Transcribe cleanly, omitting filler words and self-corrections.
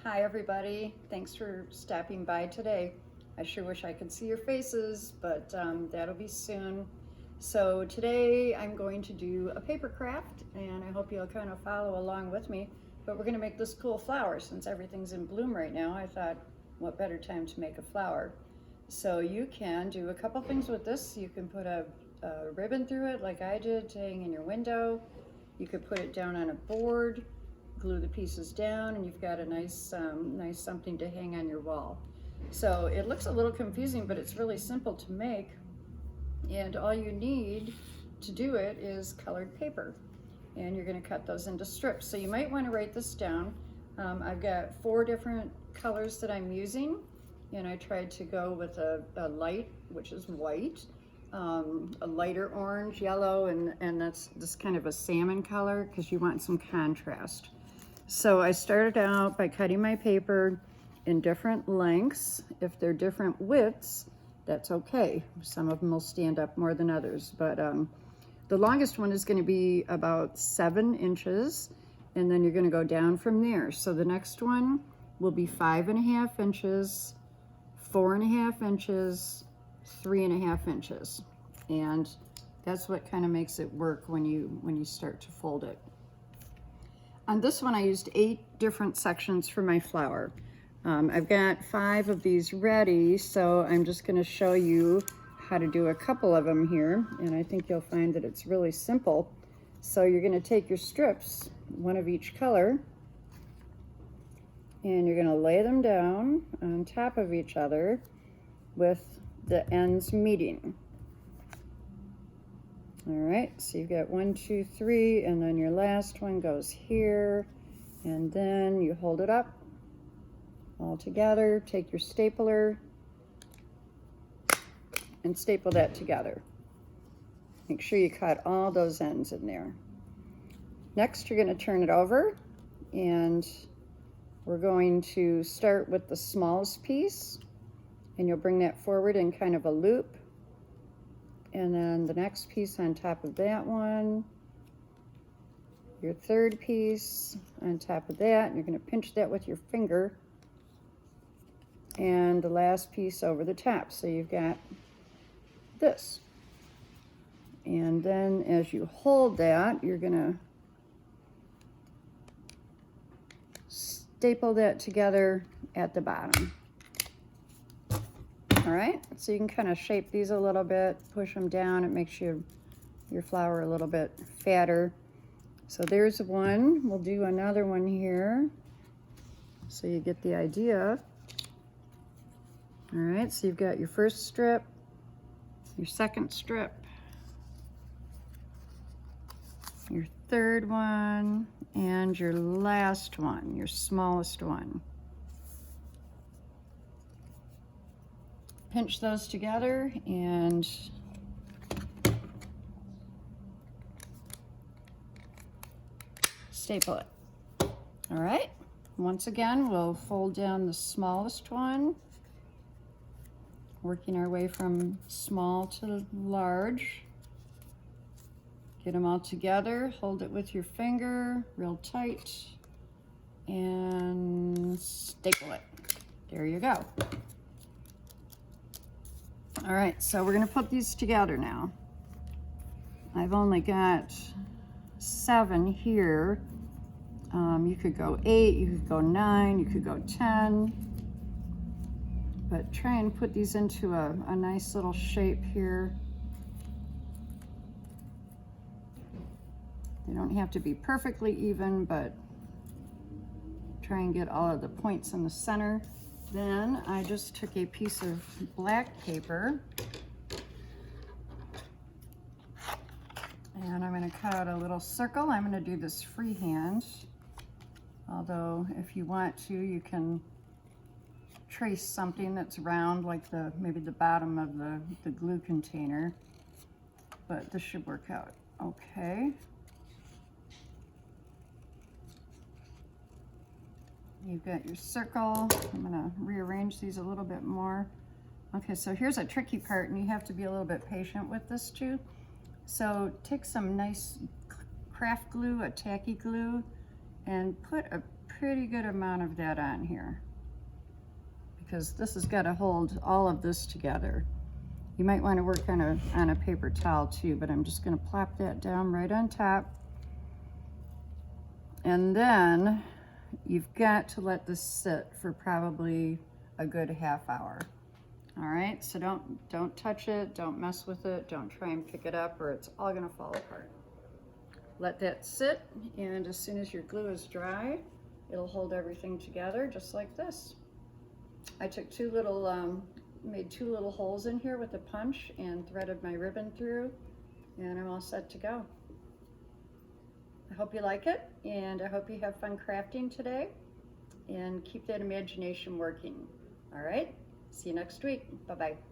Hi everybody, thanks for stopping by today. I sure wish I could see your faces, but that'll be soon. So today I'm going to do a paper craft and I hope you'll kind of follow along with me. But we're going to make this cool flower. Since everything's in bloom right now, I thought what better time to make a flower. So you can do a couple things with this. You can put a ribbon through it like I did to hang in your window. You could put it down on a board, glue the pieces down, and you've got a nice something to hang on your wall. So it looks a little confusing, but it's really simple to make, and all you need to do it is colored paper, and you're going to cut those into strips. So you might want to write this down. I've got 4 different colors that I'm using, and I tried to go with a light, which is white, a lighter orange, yellow, and that's just kind of a salmon color because you want some contrast. So I started out by cutting my paper in different lengths. If they're different widths, that's okay. Some of them will stand up more than others, but the longest one is going to be about 7 inches, and then you're going to go down from there. So the next one will be 5.5 inches, 4.5 inches, 3.5 inches, and that's what kind of makes it work when you start to fold it. On this one I used 8 different sections for my flower. I've got 5 of these ready, so I'm just going to show you how to do a couple of them here, and I think you'll find that it's really simple. So you're going to take your strips, one of each color, and you're going to lay them down on top of each other with the ends meeting. All right, so you've got 1, 2, 3, and then your last one goes here, and then you hold it up all together, take your stapler and staple that together. Make sure you cut all those ends in there. Next, you're going to turn it over, and we're going to start with the smallest piece, and you'll bring that forward in kind of a loop. And then the next piece on top of that one, your third piece on top of that, and you're going to pinch that with your finger, and the last piece over the top. So you've got this. And then as you hold that, you're going to staple that together at the bottom. All right, so you can kind of shape these a little bit, push them down. It makes your flower a little bit fatter. So there's one. We'll do another one here so you get the idea. All right, so you've got your first strip, your second strip, your third one, and your last one, your smallest one. Pinch those together and staple it. All right, once again, we'll fold down the smallest one, working our way from small to large. Get them all together, hold it with your finger real tight, and staple it. There you go. All right, so we're going to put these together now. I've only got 7 here. You could go 8, you could go 9, you could go 10. But try and put these into a nice little shape here. They don't have to be perfectly even, but try and get all of the points in the center. Then I just took a piece of black paper, and I'm going to cut out a little circle. I'm going to do this freehand, although if you want to, you can trace something that's round, like maybe the bottom of the glue container, but this should work out okay. You've got your circle. I'm going to rearrange these a little bit more. Okay, so here's a tricky part, and you have to be a little bit patient with this too. So take some nice craft glue, a tacky glue, and put a pretty good amount of that on here because this has got to hold all of this together. You might want to work on a paper towel too, but I'm just going to plop that down right on top. And then you've got to let this sit for probably a good half hour. All right, so don't touch it, don't mess with it, don't try and pick it up or it's all gonna fall apart. Let that sit, and as soon as your glue is dry, it'll hold everything together just like this. I took made two little holes in here with a punch and threaded my ribbon through, and I'm all set to go. I hope you like it, and I hope you have fun crafting today, and keep that imagination working. All right, see you next week. Bye-bye.